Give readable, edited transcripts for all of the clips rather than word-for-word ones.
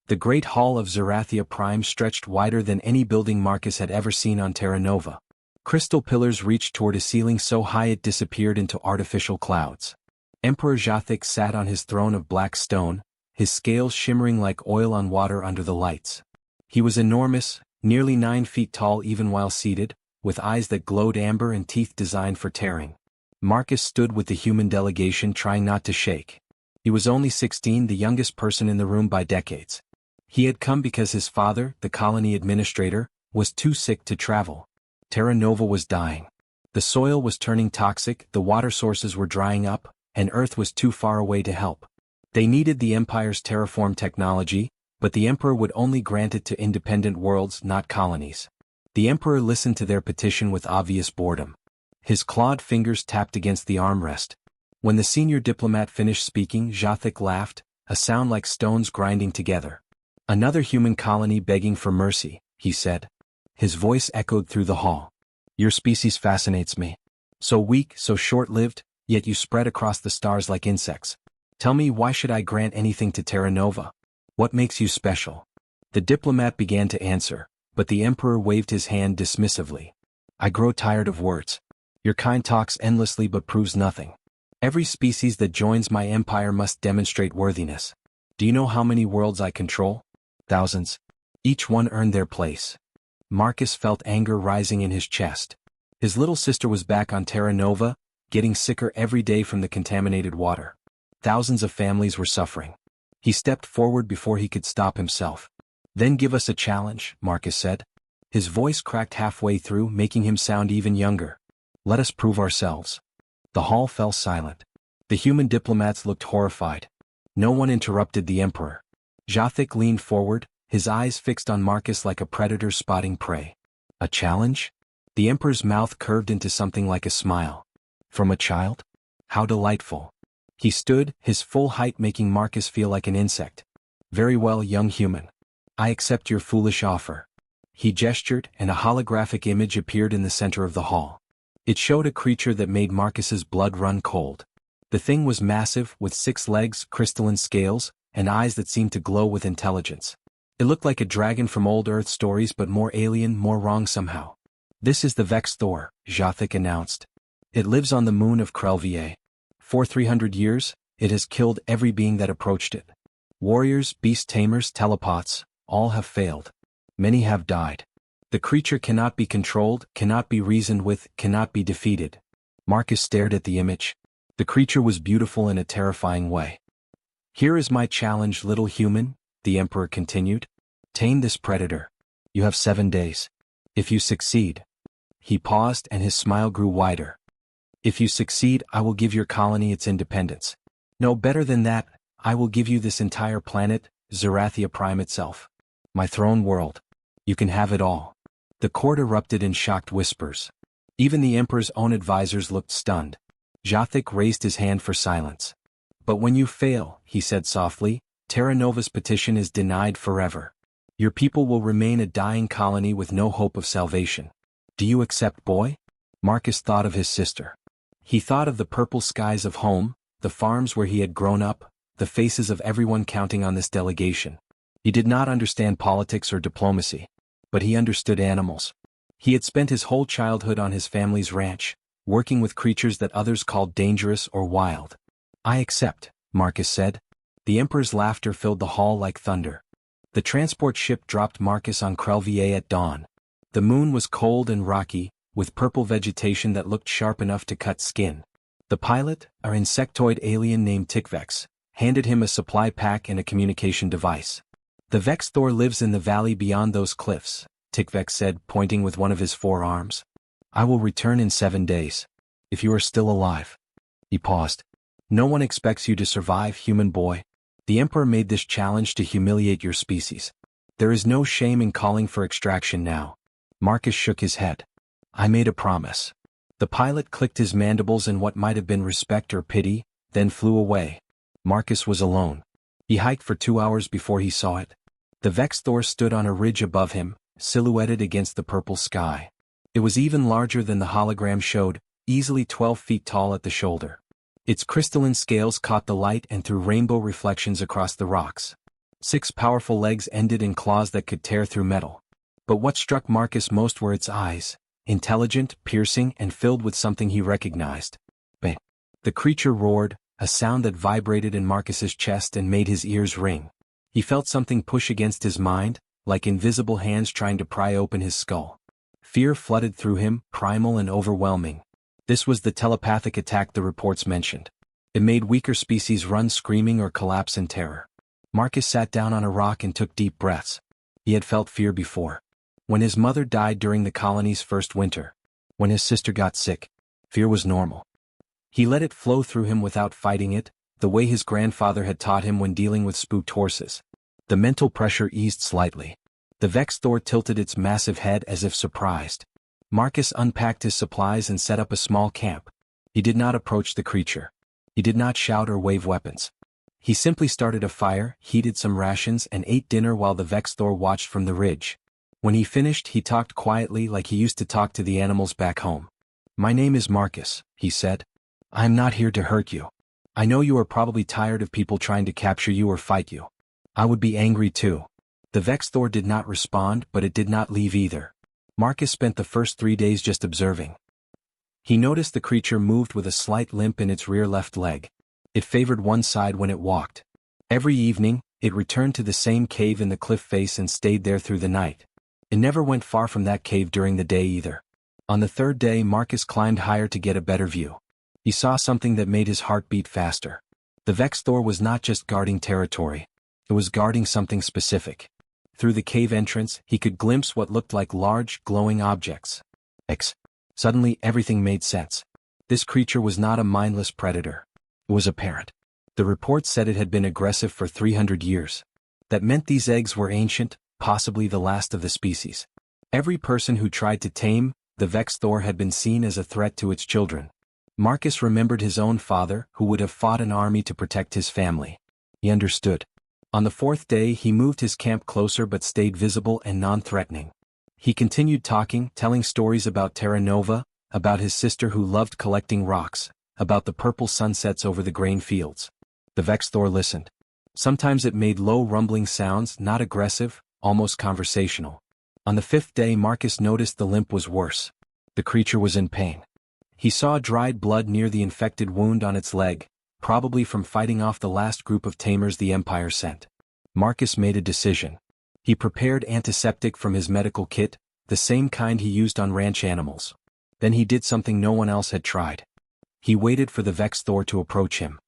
The Great Hall of Zerathia Prime stretched wider than any building Marcus had ever seen on Terra Nova. Crystal pillars reached toward a ceiling so high it disappeared into artificial clouds. Emperor Jathic sat on his throne of black stone, his scales shimmering like oil on water under the lights. He was enormous, nearly 9 feet tall even while seated, with eyes that glowed amber and teeth designed for tearing. Marcus stood with the human delegation trying not to shake. He was only 16, the youngest person in the room by decades. He had come because his father, the colony administrator, was too sick to travel. Terra Nova was dying. The soil was turning toxic, the water sources were drying up, and Earth was too far away to help. They needed the Empire's terraform technology, but the Emperor would only grant it to independent worlds, not colonies. The Emperor listened to their petition with obvious boredom. His clawed fingers tapped against the armrest. When the senior diplomat finished speaking, Jathic laughed, a sound like stones grinding together. "Another human colony begging for mercy," he said. His voice echoed through the hall. "Your species fascinates me. So weak, so short-lived, yet you spread across the stars like insects. Tell me, why should I grant anything to Terra Nova? What makes you special?" The diplomat began to answer, but the Emperor waved his hand dismissively. "I grow tired of words. Your kind talks endlessly but proves nothing. Every species that joins my empire must demonstrate worthiness. Do you know how many worlds I control? Thousands. Each one earned their place." Marcus felt anger rising in his chest. His little sister was back on Terra Nova, getting sicker every day from the contaminated water. Thousands of families were suffering. He stepped forward before he could stop himself. "Then give us a challenge," Marcus said. His voice cracked halfway through, making him sound even younger. "Let us prove ourselves." The hall fell silent. The human diplomats looked horrified. No one interrupted the Emperor. Jathic leaned forward, his eyes fixed on Marcus like a predator spotting prey. "A challenge?" The Emperor's mouth curved into something like a smile. "From a child? How delightful." He stood, his full height making Marcus feel like an insect. "Very well, young human. I accept your foolish offer." He gestured, and a holographic image appeared in the center of the hall. It showed a creature that made Marcus's blood run cold. The thing was massive, with 6 legs, crystalline scales, and eyes that seemed to glow with intelligence. It looked like a dragon from old Earth stories, but more alien, more wrong somehow. "This is the Vex Thor," Jathic announced. "It lives on the moon of Krelvier. For 300 years, it has killed every being that approached it. Warriors, beast tamers, telepots, all have failed. Many have died. The creature cannot be controlled, cannot be reasoned with, cannot be defeated." Marcus stared at the image. The creature was beautiful in a terrifying way. "Here is my challenge, little human," the Emperor continued. "Tame this predator. You have 7 days. If you succeed..." He paused and his smile grew wider. "If you succeed, I will give your colony its independence. No, better than that, I will give you this entire planet, Zerathia Prime itself. My throne world. You can have it all." The court erupted in shocked whispers. Even the Emperor's own advisors looked stunned. Jathic raised his hand for silence. "But when you fail," he said softly, "Terra Nova's petition is denied forever. Your people will remain a dying colony with no hope of salvation. Do you accept, boy?" Marcus thought of his sister. He thought of the purple skies of home, the farms where he had grown up, the faces of everyone counting on this delegation. He did not understand politics or diplomacy, but he understood animals. He had spent his whole childhood on his family's ranch, working with creatures that others called dangerous or wild. "I accept," Marcus said. The Emperor's laughter filled the hall like thunder. The transport ship dropped Marcus on Krelvier at dawn. The moon was cold and rocky, with purple vegetation that looked sharp enough to cut skin. The pilot, an insectoid alien named Tikvex, handed him a supply pack and a communication device. "The Vex Thor lives in the valley beyond those cliffs," Tikvex said, pointing with one of his 4 arms. "I will return in 7 days. If you are still alive." He paused. "No one expects you to survive, human boy. The Emperor made this challenge to humiliate your species. There is no shame in calling for extraction now." Marcus shook his head. "I made a promise." The pilot clicked his mandibles in what might have been respect or pity, then flew away. Marcus was alone. He hiked for 2 hours before he saw it. The Vex Thor stood on a ridge above him, silhouetted against the purple sky. It was even larger than the hologram showed, easily 12 feet tall at the shoulder. Its crystalline scales caught the light and threw rainbow reflections across the rocks. 6 powerful legs ended in claws that could tear through metal. But what struck Marcus most were its eyes, intelligent, piercing, and filled with something he recognized. Bang! The creature roared, a sound that vibrated in Marcus's chest and made his ears ring. He felt something push against his mind, like invisible hands trying to pry open his skull. Fear flooded through him, primal and overwhelming. This was the telepathic attack the reports mentioned. It made weaker species run screaming or collapse in terror. Marcus sat down on a rock and took deep breaths. He had felt fear before. When his mother died during the colony's first winter. When his sister got sick. Fear was normal. He let it flow through him without fighting it, the way his grandfather had taught him when dealing with spooked horses. The mental pressure eased slightly. The Vex Thor tilted its massive head as if surprised. Marcus unpacked his supplies and set up a small camp. He did not approach the creature. He did not shout or wave weapons. He simply started a fire, heated some rations, and ate dinner while the Vex Thor watched from the ridge. When he finished, he talked quietly like he used to talk to the animals back home. "My name is Marcus," he said. "I am not here to hurt you. I know you are probably tired of people trying to capture you or fight you. I would be angry too." The Vex Thor did not respond, but it did not leave either. Marcus spent the first 3 days just observing. He noticed the creature moved with a slight limp in its rear left leg. It favored one side when it walked. Every evening, it returned to the same cave in the cliff face and stayed there through the night. It never went far from that cave during the day either. On the third day, Marcus climbed higher to get a better view. He saw something that made his heart beat faster. The Vex Thor was not just guarding territory. It was guarding something specific. Through the cave entrance, he could glimpse what looked like large, glowing objects. Suddenly, everything made sense. This creature was not a mindless predator. It was apparent. The report said it had been aggressive for 300 years. That meant these eggs were ancient, possibly the last of the species. Every person who tried to tame the Vex Thor had been seen as a threat to its children. Marcus remembered his own father, who would have fought an army to protect his family. He understood. On the fourth day, he moved his camp closer but stayed visible and non-threatening. He continued talking, telling stories about Terra Nova, about his sister who loved collecting rocks, about the purple sunsets over the grain fields. The Vex Thor listened. Sometimes it made low rumbling sounds, not aggressive, almost conversational. On the fifth day, Marcus noticed the limp was worse. The creature was in pain. He saw dried blood near the infected wound on its leg, probably from fighting off the last group of tamers the Empire sent. Marcus made a decision. He prepared antiseptic from his medical kit, the same kind he used on ranch animals. Then he did something no one else had tried. He waited for the Vex Thor to approach him.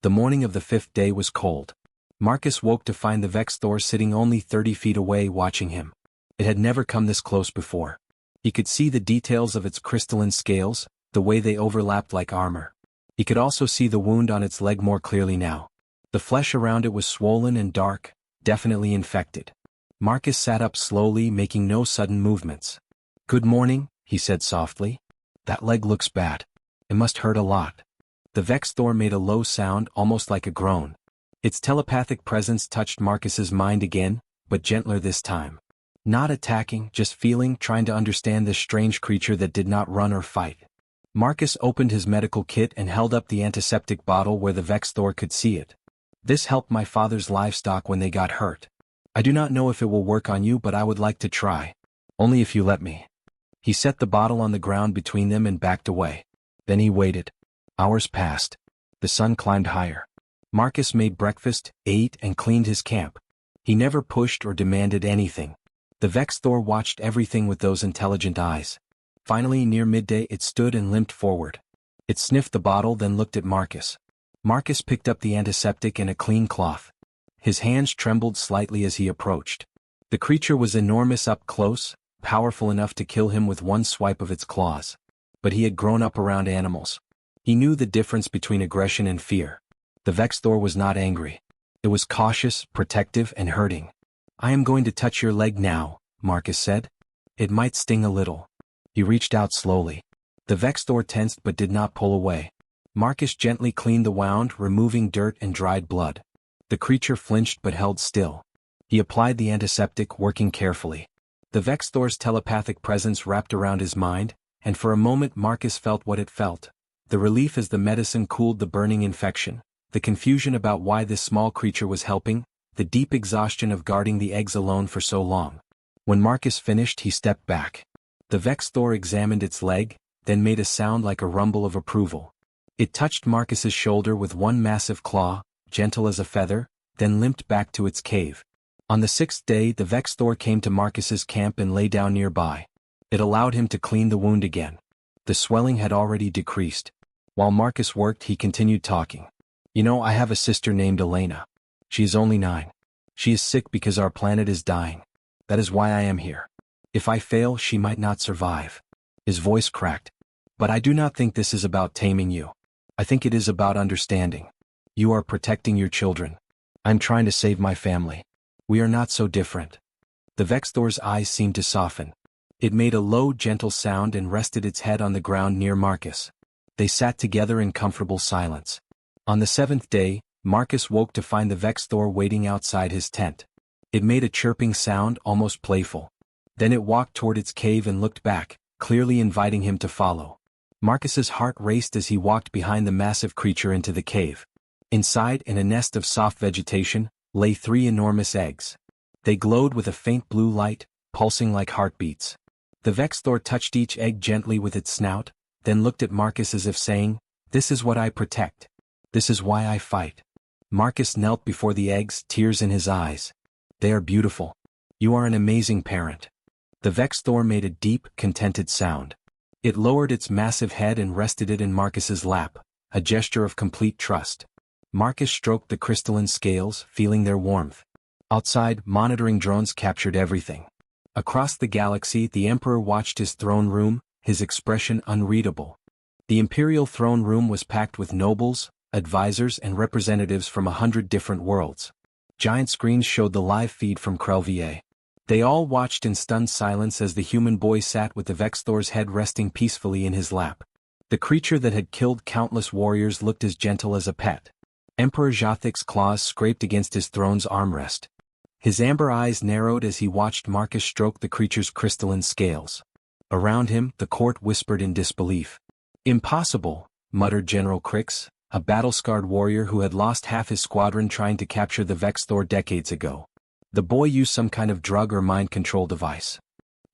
The morning of the fifth day was cold. Marcus woke to find the Vex Thor sitting only 30 feet away watching him. It had never come this close before. He could see the details of its crystalline scales, the way they overlapped like armor. He could also see the wound on its leg more clearly now. The flesh around it was swollen and dark, definitely infected. Marcus sat up slowly, making no sudden movements. "Good morning," he said softly. "That leg looks bad. It must hurt a lot." The Vex Thor made a low sound, almost like a groan. Its telepathic presence touched Marcus's mind again, but gentler this time. Not attacking, just feeling, trying to understand this strange creature that did not run or fight. Marcus opened his medical kit and held up the antiseptic bottle where the Vex Thor could see it. "This helped my father's livestock when they got hurt. I do not know if it will work on you, but I would like to try. Only if you let me." He set the bottle on the ground between them and backed away. Then he waited. Hours passed. The sun climbed higher. Marcus made breakfast, ate, and cleaned his camp. He never pushed or demanded anything. The Vex Thor watched everything with those intelligent eyes. Finally, near midday, it stood and limped forward. It sniffed the bottle, then looked at Marcus. Marcus picked up the antiseptic and a clean cloth. His hands trembled slightly as he approached. The creature was enormous up close, powerful enough to kill him with one swipe of its claws. But he had grown up around animals. He knew the difference between aggression and fear. The Vex Thor was not angry. It was cautious, protective, and hurting. "I am going to touch your leg now," Marcus said. "It might sting a little." He reached out slowly. The Vex Thor tensed but did not pull away. Marcus gently cleaned the wound, removing dirt and dried blood. The creature flinched but held still. He applied the antiseptic, working carefully. The Vex Thor's telepathic presence wrapped around his mind, and for a moment Marcus felt what it felt. The relief as the medicine cooled the burning infection, the confusion about why this small creature was helping, the deep exhaustion of guarding the eggs alone for so long. When Marcus finished, he stepped back. The Vex Thor examined its leg, then made a sound like a rumble of approval. It touched Marcus's shoulder with one massive claw, gentle as a feather, then limped back to its cave. On the 6th day, the Vex Thor came to Marcus's camp and lay down nearby. It allowed him to clean the wound again. The swelling had already decreased. While Marcus worked, he continued talking. You know, I have a sister named Elena. She is only 9. She is sick because our planet is dying. That is why I am here. If I fail, she might not survive. His voice cracked. But I do not think this is about taming you. I think it is about understanding. You are protecting your children. I'm trying to save my family. We are not so different. The Vex Thor's eyes seemed to soften. It made a low, gentle sound and rested its head on the ground near Marcus. They sat together in comfortable silence. On the 7th day, Marcus woke to find the Vex Thor waiting outside his tent. It made a chirping sound, almost playful. Then it walked toward its cave and looked back, clearly inviting him to follow. Marcus's heart raced as he walked behind the massive creature into the cave. Inside, in a nest of soft vegetation, lay 3 enormous eggs. They glowed with a faint blue light, pulsing like heartbeats. The Vex Thor touched each egg gently with its snout, then looked at Marcus as if saying, "This is what I protect. This is why I fight." Marcus knelt before the eggs, tears in his eyes. "They are beautiful. You are an amazing parent." The Vex Thor made a deep, contented sound. It lowered its massive head and rested it in Marcus's lap, a gesture of complete trust. Marcus stroked the crystalline scales, feeling their warmth. Outside, monitoring drones captured everything. Across the galaxy, the Emperor watched his throne room, his expression unreadable. The Imperial throne room was packed with nobles, advisors and representatives from 100 different worlds. Giant screens showed the live feed from Krelvier. They all watched in stunned silence as the human boy sat with the Vex Thor's head resting peacefully in his lap. The creature that had killed countless warriors looked as gentle as a pet. Emperor Jathic's claws scraped against his throne's armrest. His amber eyes narrowed as he watched Marcus stroke the creature's crystalline scales. Around him, the court whispered in disbelief. "Impossible," muttered General Crix, a battle-scarred warrior who had lost half his squadron trying to capture the Vex Thor decades ago. The boy used some kind of drug or mind control device.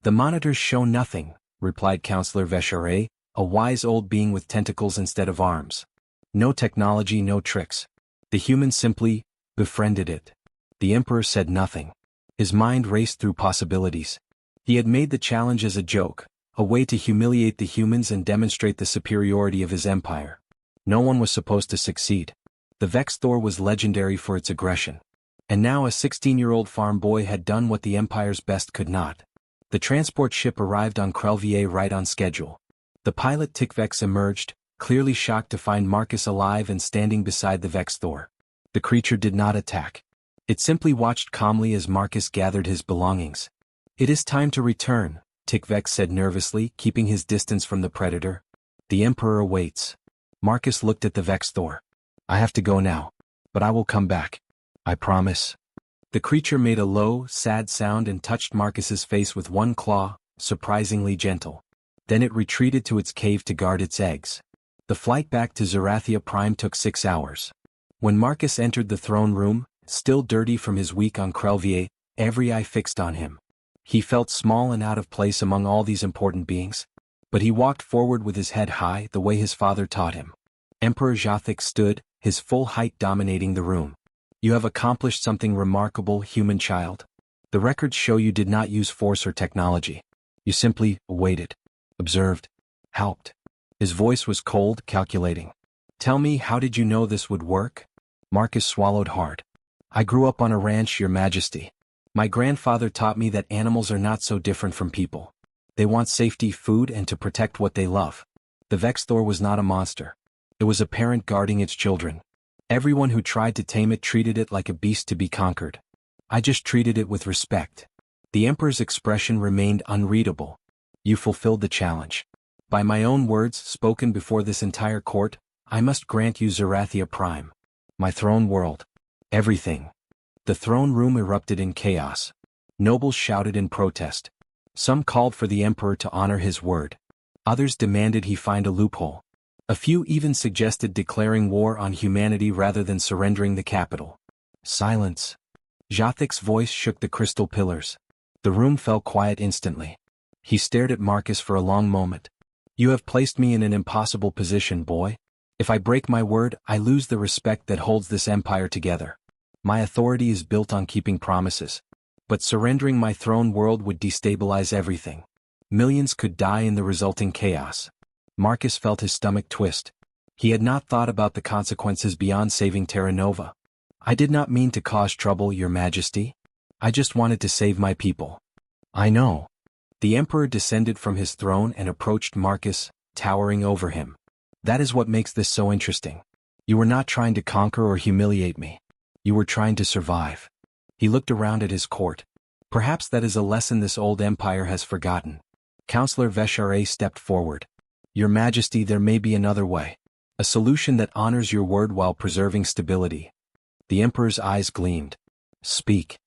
"The monitors show nothing," replied Counselor Vesharay, a wise old being with tentacles instead of arms. "No technology, no tricks. The humans simply befriended it." The Emperor said nothing. His mind raced through possibilities. He had made the challenge as a joke, a way to humiliate the humans and demonstrate the superiority of his empire. No one was supposed to succeed. The Vex Thor was legendary for its aggression. And now a 16-year-old farm boy had done what the Empire's best could not. The transport ship arrived on Krelvier right on schedule. The pilot Tikvex emerged, clearly shocked to find Marcus alive and standing beside the Vex Thor. The creature did not attack. It simply watched calmly as Marcus gathered his belongings. "It is time to return," Tikvex said nervously, keeping his distance from the predator. "The Emperor awaits." Marcus looked at the Vex Thor. "I have to go now. But I will come back. I promise." The creature made a low, sad sound and touched Marcus's face with one claw, surprisingly gentle. Then it retreated to its cave to guard its eggs. The flight back to Zerathia Prime took 6 hours. When Marcus entered the throne room, still dirty from his week on Krelvier, every eye fixed on him. He felt small and out of place among all these important beings. But he walked forward with his head high, the way his father taught him. Emperor Jathic stood, his full height dominating the room. "You have accomplished something remarkable, human child. The records show you did not use force or technology. You simply waited, observed, helped." His voice was cold, calculating. "Tell me, how did you know this would work?" Marcus swallowed hard. "I grew up on a ranch, Your Majesty. My grandfather taught me that animals are not so different from people. They want safety, food, and to protect what they love. The Vex Thor was not a monster. It was a parent guarding its children. Everyone who tried to tame it treated it like a beast to be conquered. I just treated it with respect." The Emperor's expression remained unreadable. "You fulfilled the challenge. By my own words, spoken before this entire court, I must grant you Zerathia Prime. My throne world. Everything." The throne room erupted in chaos. Nobles shouted in protest. Some called for the Emperor to honor his word. Others demanded he find a loophole. A few even suggested declaring war on humanity rather than surrendering the capital. Silence. Jothic's voice shook the crystal pillars. The room fell quiet instantly. He stared at Marcus for a long moment. You have placed me in an impossible position, boy. If I break my word, I lose the respect that holds this empire together. My authority is built on keeping promises. But surrendering my throne world would destabilize everything. Millions could die in the resulting chaos. Marcus felt his stomach twist. He had not thought about the consequences beyond saving Terra Nova. I did not mean to cause trouble, Your Majesty. I just wanted to save my people. I know. The Emperor descended from his throne and approached Marcus, towering over him. That is what makes this so interesting. You were not trying to conquer or humiliate me. You were trying to survive. He looked around at his court. Perhaps that is a lesson this old empire has forgotten. Counselor Vesharay stepped forward. Your Majesty, there may be another way. A solution that honors your word while preserving stability. The Emperor's eyes gleamed. Speak.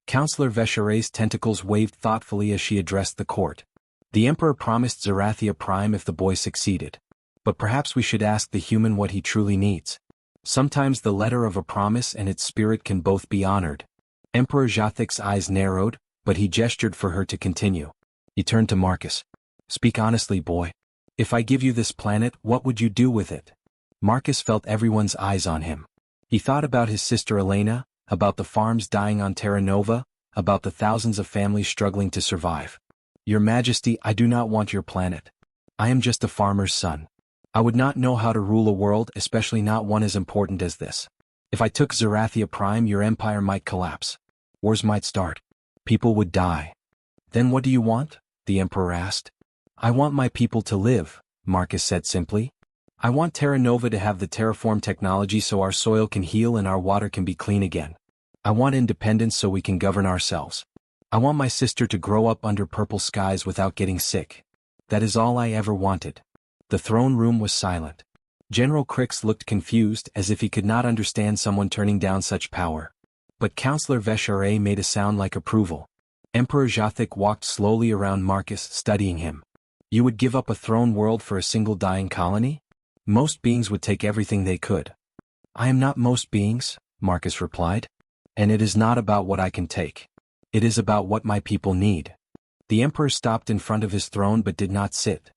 Counselor Vesharay's tentacles waved thoughtfully as she addressed the court. The Emperor promised Zerathia Prime if the boy succeeded. But perhaps we should ask the human what he truly needs. Sometimes the letter of a promise and its spirit can both be honored. Emperor Jothic's eyes narrowed, but he gestured for her to continue. He turned to Marcus. Speak honestly, boy. If I give you this planet, what would you do with it? Marcus felt everyone's eyes on him. He thought about his sister Elena, about the farms dying on Terra Nova, about the thousands of families struggling to survive. Your Majesty, I do not want your planet. I am just a farmer's son. I would not know how to rule a world, especially not one as important as this. If I took Zerathia Prime, your empire might collapse. Wars might start. People would die. Then what do you want? The Emperor asked. I want my people to live, Marcus said simply. I want Terra Nova to have the terraform technology so our soil can heal and our water can be clean again. I want independence so we can govern ourselves. I want my sister to grow up under purple skies without getting sick. That is all I ever wanted. The throne room was silent. General Crix looked confused as if he could not understand someone turning down such power. But Counselor Vesharay made a sound like approval. Emperor Jothic walked slowly around Marcus, studying him. You would give up a throne world for a single dying colony? Most beings would take everything they could. I am not most beings, Marcus replied. And it is not about what I can take. It is about what my people need. The Emperor stopped in front of his throne but did not sit.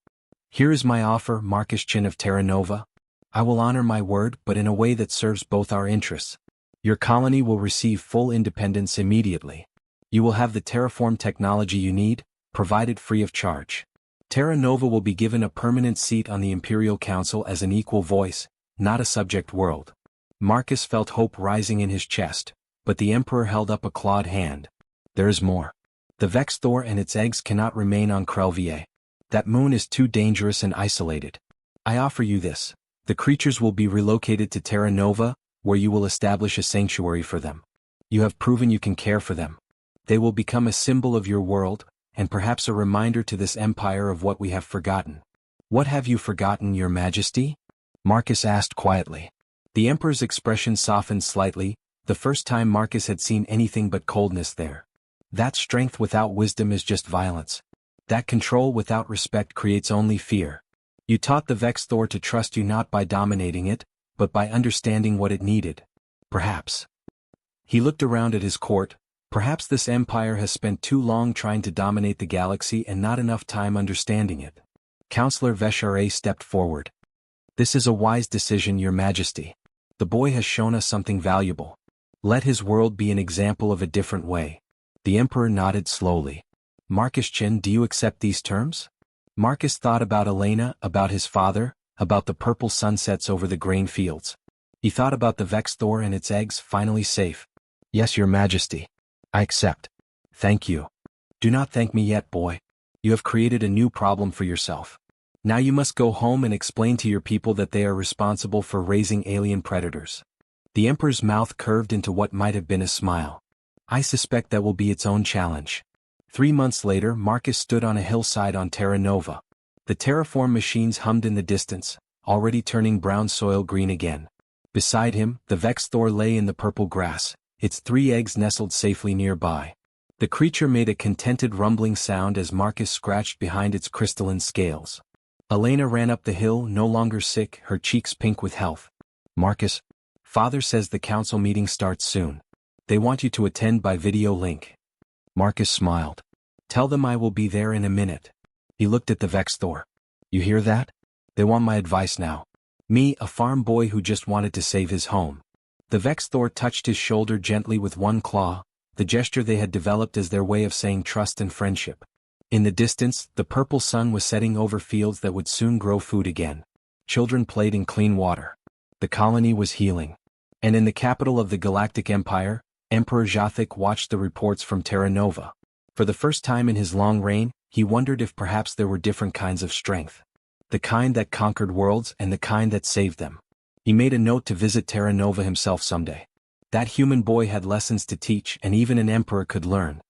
Here is my offer, Marcus Chin of Terra Nova. I will honor my word, but in a way that serves both our interests. Your colony will receive full independence immediately. You will have the terraform technology you need, provided free of charge. Terra Nova will be given a permanent seat on the Imperial Council as an equal voice, not a subject world. Marcus felt hope rising in his chest, but the Emperor held up a clawed hand. There is more. The Vexthor and its eggs cannot remain on Krelvier. That moon is too dangerous and isolated. I offer you this. The creatures will be relocated to Terra Nova, where you will establish a sanctuary for them. You have proven you can care for them. They will become a symbol of your world, and perhaps a reminder to this empire of what we have forgotten. What have you forgotten, Your Majesty? Marcus asked quietly. The Emperor's expression softened slightly, the first time Marcus had seen anything but coldness there. That strength without wisdom is just violence. That control without respect creates only fear. You taught the Vexthor to trust you not by dominating it, but by understanding what it needed. Perhaps. He looked around at his court. Perhaps this empire has spent too long trying to dominate the galaxy and not enough time understanding it. Counselor Vesharay stepped forward. This is a wise decision, Your Majesty. The boy has shown us something valuable. Let his world be an example of a different way. The Emperor nodded slowly. Marcus Chin, do you accept these terms? Marcus thought about Elena, about his father, about the purple sunsets over the grain fields. He thought about the Vexthor and its eggs finally safe. Yes, Your Majesty. I accept. Thank you. Do not thank me yet, boy. You have created a new problem for yourself. Now you must go home and explain to your people that they are responsible for raising alien predators. The Emperor's mouth curved into what might have been a smile. I suspect that will be its own challenge. 3 months later, Marcus stood on a hillside on Terra Nova. The terraform machines hummed in the distance, already turning brown soil green again. Beside him, the Vexthor lay in the purple grass, its 3 eggs nestled safely nearby. The creature made a contented rumbling sound as Marcus scratched behind its crystalline scales. Elena ran up the hill, no longer sick, her cheeks pink with health. Marcus, Father says the council meeting starts soon. They want you to attend by video link. Marcus smiled. Tell them I will be there in a minute. He looked at the Vex Thor. You hear that? They want my advice now. Me, a farm boy who just wanted to save his home. The Vex Thor touched his shoulder gently with one claw, the gesture they had developed as their way of saying trust and friendship. In the distance, the purple sun was setting over fields that would soon grow food again. Children played in clean water. The colony was healing. And in the capital of the Galactic Empire, Emperor Jothic watched the reports from Terra Nova. For the first time in his long reign, he wondered if perhaps there were different kinds of strength. The kind that conquered worlds and the kind that saved them. He made a note to visit Terra Nova himself someday. That human boy had lessons to teach and even an emperor could learn.